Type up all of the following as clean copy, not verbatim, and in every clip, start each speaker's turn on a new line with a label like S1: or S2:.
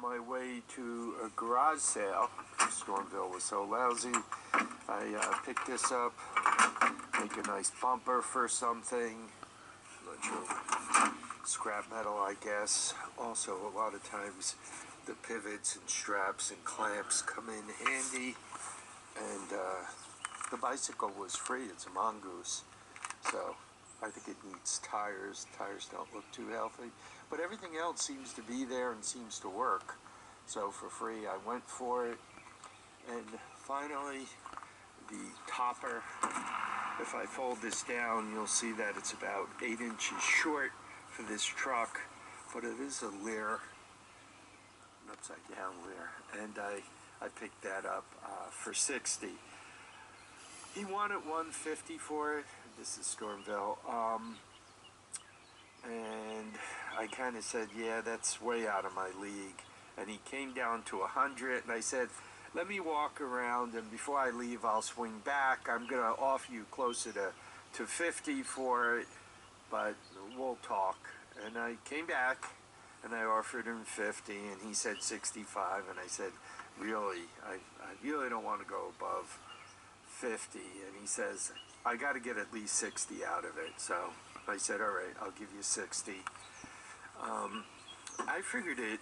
S1: my way to a garage sale. Stormville was so lousy. I picked this up, make a nice bumper for something. Not sure. Scrap metal, I guess. Also, a lot of times the pivots and straps and clamps come in handy. And the bicycle was free. It's a Mongoose. So I think it needs tires. Tires don't look too healthy. But everything else seems to be there and seems to work. So for free, I went for it. And finally, the topper. If I fold this down, you'll see that it's about 8 inches short for this truck. But it is a Lear, an upside down Lear. And I picked that up for $60. He wanted $150 for it. This is Stormville. And I kind of said, yeah, that's way out of my league. And he came down to $100, and I said, let me walk around, and before I leave, I'll swing back. I'm going to offer you closer to $50 for it, but we'll talk. And I came back, and I offered him $50, and he said $65, and I said, really, I really don't want to go above $50. And he says, I got to get at least $60 out of it. So I said, all right, I'll give you $60. I figured it,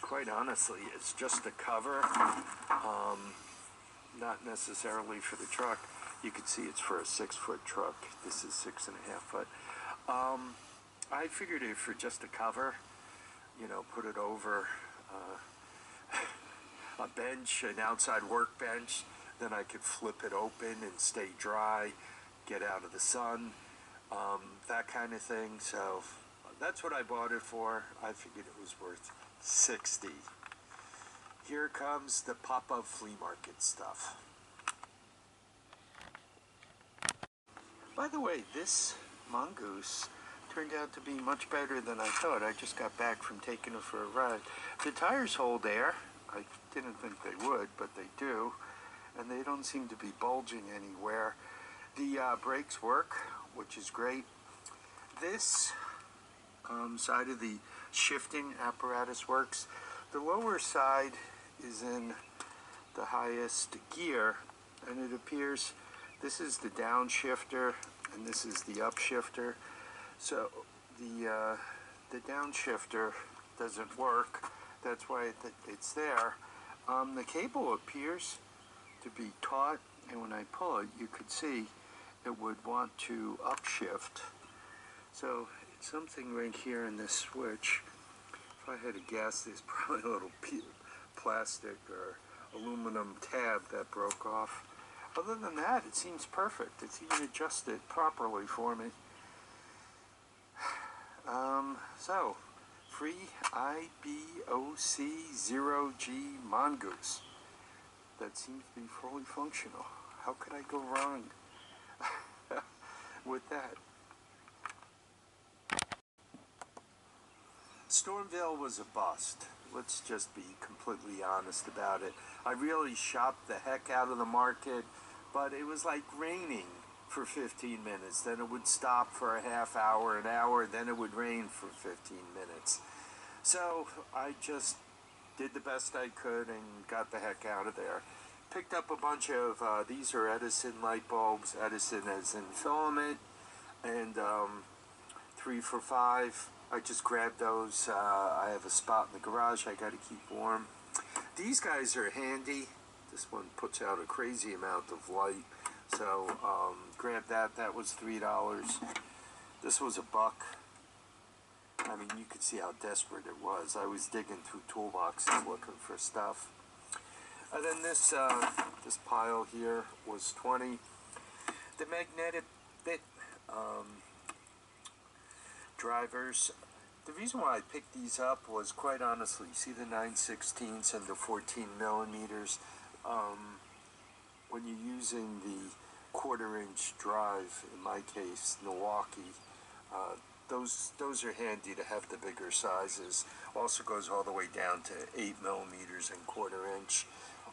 S1: quite honestly, it's just a cover, not necessarily for the truck. You can see it's for a 6-foot truck. This is 6.5 foot. I figured it for just a cover, you know, put it over a bench, an outside workbench. Then I could flip it open and stay dry, get out of the sun, that kind of thing. So that's what I bought it for. I figured it was worth $60. Here comes the Pop Up Flea Market stuff. By the way, this Mongoose turned out to be much better than I thought. I just got back from taking it for a ride. The tires hold air. I didn't think they would, but they do. And they don't seem to be bulging anywhere. The brakes work, which is great. This side of the shifting apparatus works. The lower side is in the highest gear, and it appears this is the downshifter and this is the upshifter. So the downshifter doesn't work. That's why it's there. The cable appears to be taut, and when I pull it, you could see it would want to upshift. So it's something right here in this switch. If I had to guess, there's probably a little plastic or aluminum tab that broke off. Other than that, it seems perfect. It's even adjusted properly for me. So, free IBOC0G Mongoose. That seems to be fully functional. How could I go wrong with that? Stormville was a bust. Let's just be completely honest about it. I really shopped the heck out of the market, but it was like raining for 15 minutes. Then it would stop for a half hour, an hour, then it would rain for 15 minutes. So I just did the best I could and got the heck out of there. Picked up a bunch of, these are Edison light bulbs, Edison as in filament, and 3 for $5. I just grabbed those. I have a spot in the garage I got to keep warm. These guys are handy. This one puts out a crazy amount of light. So grabbed that. That was $3. This was $1. I mean, you could see how desperate it was. I was digging through toolboxes looking for stuff. And then this pile here was $20. The magnetic bit drivers. The reason why I picked these up was, quite honestly, see the 9/16 and the 14 millimeters. When you're using the 1/4-inch drive, in my case, Milwaukee, those are handy to have the bigger sizes. Also goes all the way down to 8 millimeters and 1/4-inch.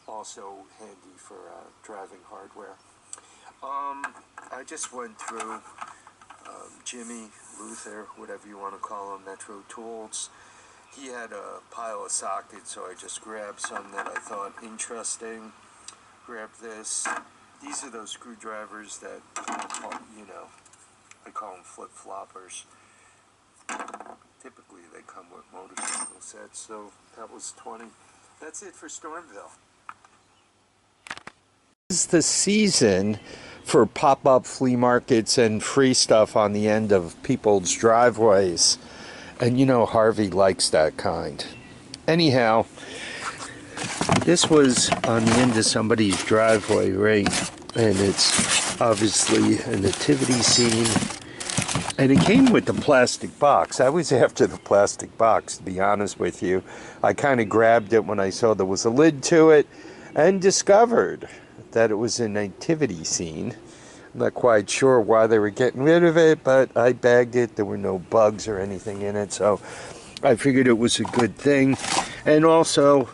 S1: Also handy for driving hardware. I just went through Jimmy, Luther, whatever you want to call him, Metro Tools. he had a pile of sockets, so I just grabbed some that I thought interesting. Grabbed this. These are those screwdrivers that, you know, I call them flip-floppers. Typically they come with motorcycle sets, so that was 20. That's it for Stormville. This is the season for pop-up flea markets and free stuff on the end of people's driveways. And you know Harvey likes that kind. Anyhow, this was on the end of somebody's driveway, right? And it's obviously a nativity scene. And it came with the plastic box. I was after the plastic box, to be honest with you. I kind of grabbed it when I saw there was a lid to it and discovered that it was a nativity scene. I'm not quite sure why they were getting rid of it, but I bagged it. There were no bugs or anything in it, so I figured it was a good thing. And also,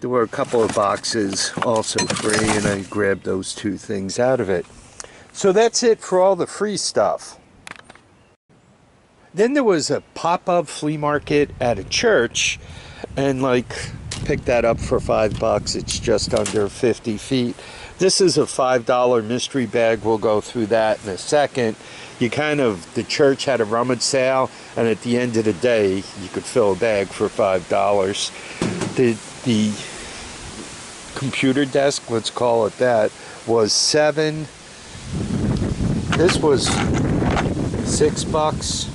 S1: there were a couple of boxes also free, and I grabbed those two things out of it. So that's it for all the free stuff. Then there was a pop-up flea market at a church, and picked that up for $5. It's just under 50 feet. This is a $5 mystery bag. We'll go through that in a second. The church had a rummage sale, and at the end of the day, you could fill a bag for $5. The computer desk, let's call it that, was $7. This was $6.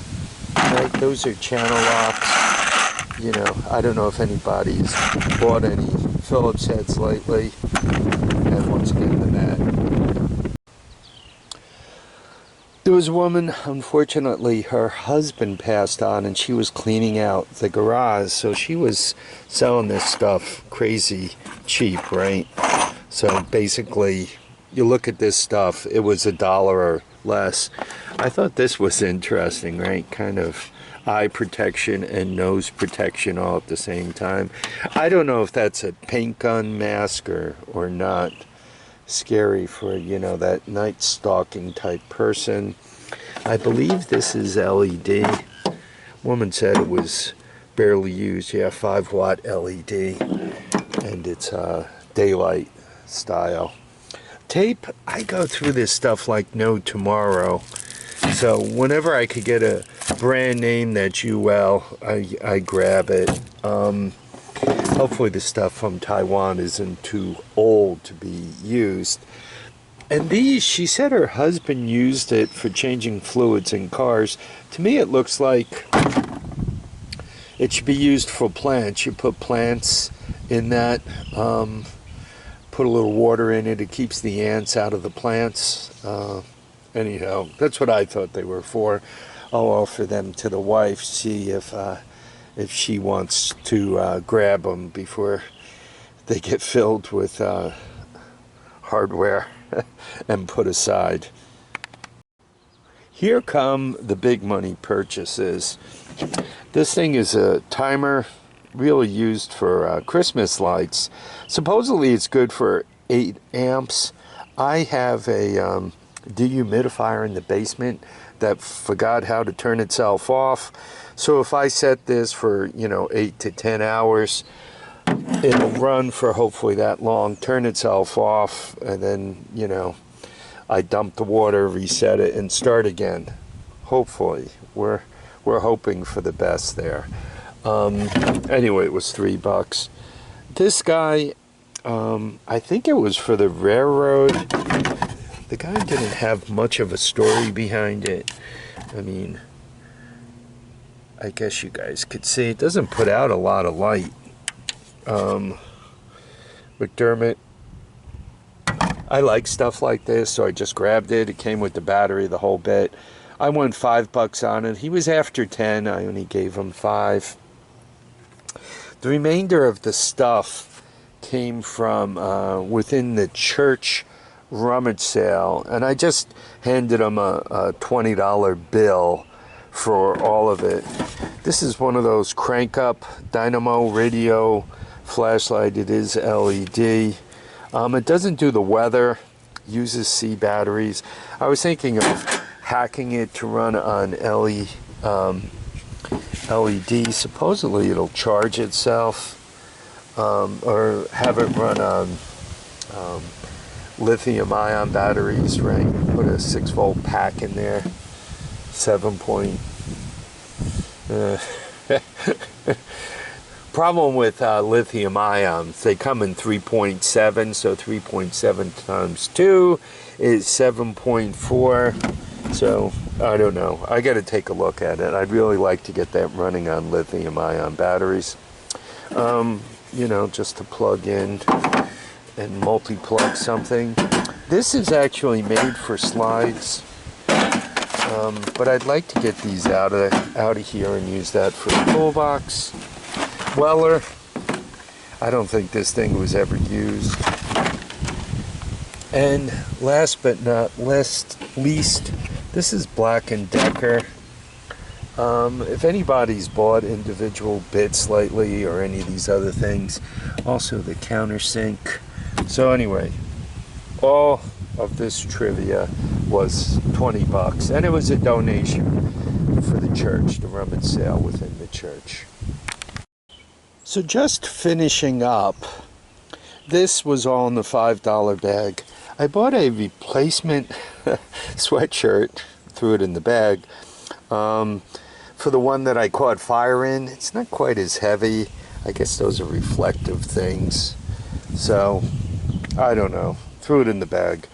S1: Right? Those are channel locks. You know, I don't know if anybody's bought any Phillips heads lately. And once again, the mat. There was a woman, unfortunately, her husband passed on, and she was cleaning out the garage, so she was selling this stuff crazy cheap, right? So basically, you look at this stuff, it was $1 or less. I thought this was interesting, right? Kind of eye protection and nose protection all at the same time. I don't know if that's a paint gun mask or not. Scary for, you know, that night stalking type person. I believe this is LED. Woman said it was barely used. Yeah, 5-watt LED. And it's daylight style. Tape, I go through this stuff like no tomorrow. So whenever I could get a brand name that's well, I grab it. Hopefully the stuff from Taiwan isn't too old to be used. And these, she said her husband used it for changing fluids in cars. To me it looks like it should be used for plants. You put plants in that, put a little water in it. It keeps the ants out of the plants. Anyhow, that's what I thought they were for. I'll offer them to the wife, see if she wants to grab them before they get filled with hardware and put aside. Here come the big money purchases. This thing is a timer, really used for Christmas lights. Supposedly it's good for 8 amps. I have a dehumidifier in the basement that forgot how to turn itself off. So if I set this for, 8 to 10 hours, it'll run for hopefully that long, turn itself off, and then, I dump the water, reset it, and start again. Hopefully. We're hoping for the best there. Anyway, it was $3. This guy, I think it was for the railroad. The guy didn't have much of a story behind it. I mean, I guess you guys could see it doesn't put out a lot of light. McDermott, I like stuff like this, so I just grabbed it. It came with the battery, the whole bit. I won $5 on it. He was after 10. I only gave him 5. The remainder of the stuff came from within the church rummage sale, and I just handed him a $20 bill for all of it. This is one of those crank up dynamo radio flashlight. It is LED. It doesn't do the weather, uses C batteries. I was thinking of hacking it to run on LED. Supposedly it'll charge itself, or have it run on lithium-ion batteries, right? Put a 6-volt pack in there, 7 point. Problem with lithium ions, they come in 3.7, so 3.7 times 2 is 7.4. So I don't know, I got to take a look at it. I'd really like to get that running on lithium ion batteries, you know, just to plug in and multi-plug something. This is actually made for slides, but I'd like to get these out of here and use that for the toolbox. Weller, I don't think this thing was ever used. And last but not least, this is Black & Decker. If anybody's bought individual bits lately or any of these other things, also the countersink. So anyway, all of this trivia was 20 bucks, and it was a donation for the church, the rummage sale within the church. So just finishing up, this was all in the $5 bag. I bought a replacement sweatshirt, threw it in the bag, for the one that I caught fire in. It's not quite as heavy. I guess those are reflective things. So, I don't know. Threw it in the bag.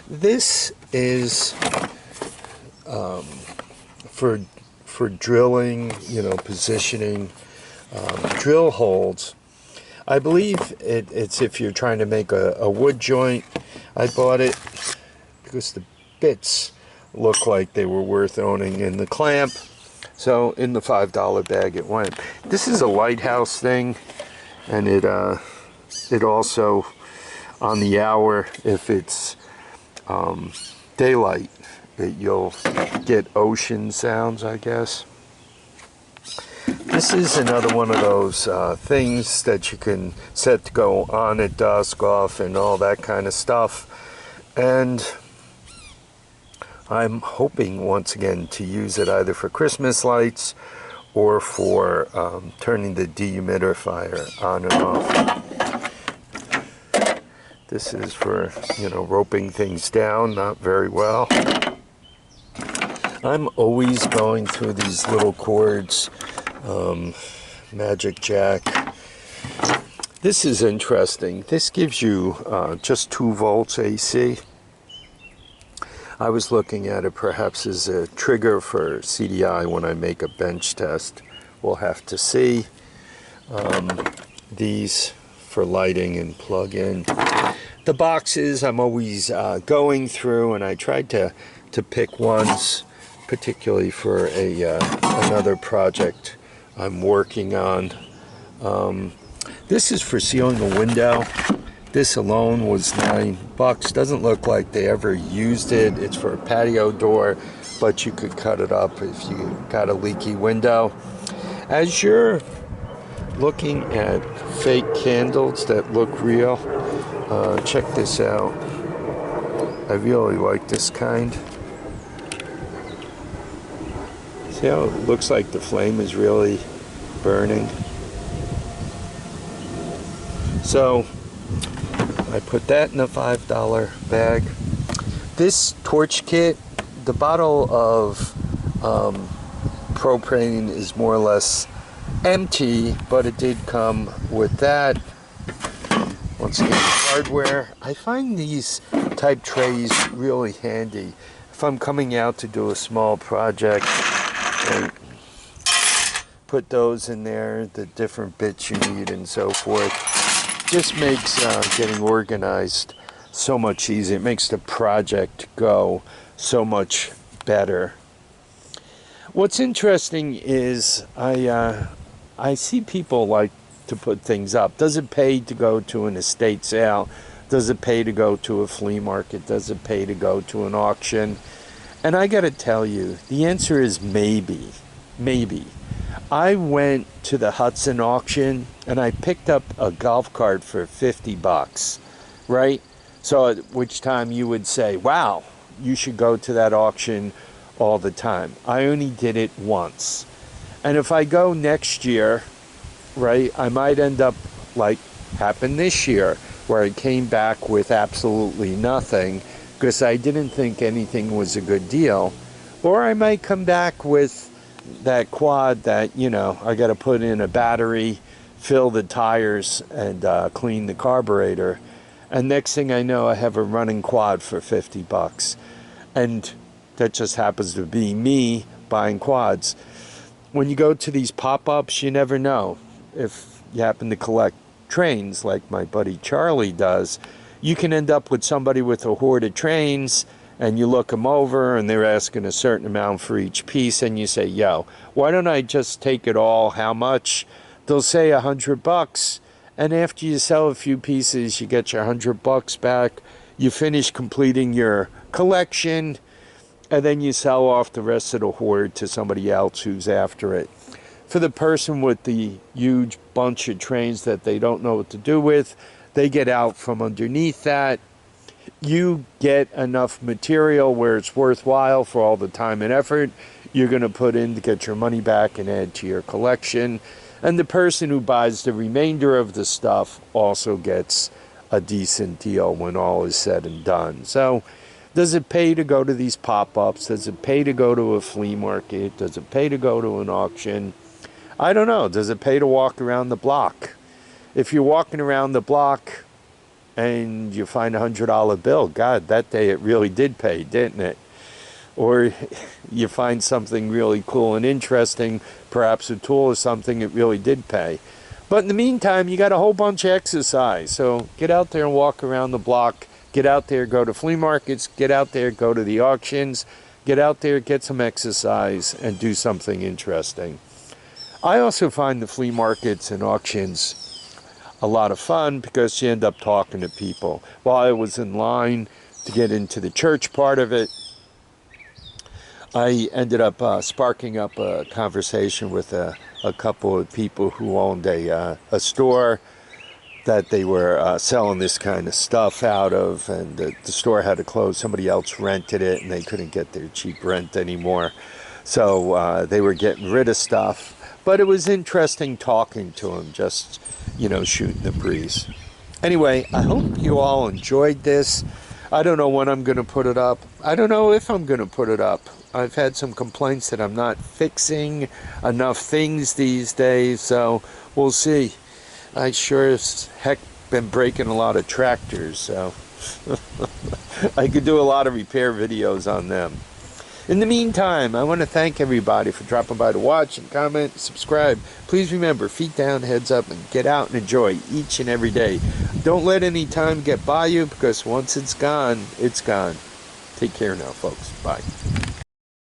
S1: This is for drilling, you know, positioning, drill holes. I believe it's if you're trying to make a wood joint. I bought it because the bits look like they were worth owning in the clamp. So in the $5 bag it went. This is a lighthouse thing, and it also on the hour, if it's daylight, you'll get ocean sounds, I guess. This is another one of those things that you can set to go on at dusk, off, and all that kind of stuff. And I'm hoping once again to use it either for Christmas lights or for turning the dehumidifier on and off. This is for, you know, roping things down, not very well. I'm always going through these little cords. Magic jack. This is interesting. This gives you just 2 volts AC. I was looking at it perhaps as a trigger for CDI when I make a bench test. We'll have to see. These for lighting and plug in. The boxes I'm always going through, and I tried to pick ones particularly for another project I'm working on. This is for sealing a window. This alone was $9. Doesn't look like they ever used it. It's for a patio door, but you could cut it up if you got a leaky window. As you're looking at fake candles that look real, check this out. I really like this kind. See how it looks like the flame is really burning? So I put that in a $5 bag. This torch kit, the bottle of propane is more or less empty, but it did come with that. Once again, hardware. I find these type trays really handy if I'm coming out to do a small project. And put those in there, the different bits you need and so forth. Just makes getting organized so much easier. It makes the project go so much better. What's interesting is I see people like to put things up. Does it pay to go to an estate sale? Does it pay to go to a flea market? Does it pay to go to an auction? And I gotta tell you, the answer is maybe. Maybe. I went to the Hudson auction and I picked up a golf cart for 50 bucks, right? So at which time you would say, wow, you should go to that auction all the time. I only did it once. And if I go next year, right, I might end up like happened this year, where I came back with absolutely nothing because I didn't think anything was a good deal. Or I might come back with that quad that, you know, I got to put in a battery, fill the tires, and clean the carburetor. And next thing I know, I have a running quad for $50. And that just happens to be me buying quads. When you go to these pop-ups, you never know. If you happen to collect trains like my buddy Charlie does, you can end up with somebody with a hoard of trains, and you look them over and they're asking a certain amount for each piece, and you say, yo, why don't I just take it all? How much? They'll say $100, and after you sell a few pieces, you get your $100 back. You finish completing your collection, and then you sell off the rest of the hoard to somebody else who's after it. For the person with the huge bunch of trains that they don't know what to do with, they get out from underneath that. You get enough material where it's worthwhile for all the time and effort you're going to put in to get your money back and add to your collection. And the person who buys the remainder of the stuff also gets a decent deal when all is said and done. So, does it pay to go to these pop-ups? Does it pay to go to a flea market? Does it pay to go to an auction? I don't know. Does it pay to walk around the block? If you're walking around the block and you find a $100 bill, God, that day it really did pay, didn't it? Or you find something really cool and interesting, perhaps a tool or something, it really did pay. But in the meantime, you got a whole bunch of exercise. So get out there and walk around the block. Get out there, go to flea markets. Get out there, go to the auctions. Get out there, get some exercise, and do something interesting. I also find the flea markets and auctions a lot of fun because you end up talking to people. While I was in line to get into the church part of it, I ended up sparking up a conversation with a couple of people who owned a store that they were selling this kind of stuff out of, and the store had to close. Somebody else rented it, and they couldn't get their cheap rent anymore. So they were getting rid of stuff. But it was interesting talking to them, just, you know, shooting the breeze. Anyway, I hope you all enjoyed this. I don't know when I'm going to put it up. I don't know if I'm going to put it up. I've had some complaints that I'm not fixing enough things these days, so we'll see. I sure as heck been breaking a lot of tractors, so I could do a lot of repair videos on them. In the meantime, I want to thank everybody for dropping by to watch and comment and subscribe. Please remember, feet down, heads up, and get out and enjoy each and every day. Don't let any time get by you, because once it's gone, it's gone. Take care now, folks. Bye.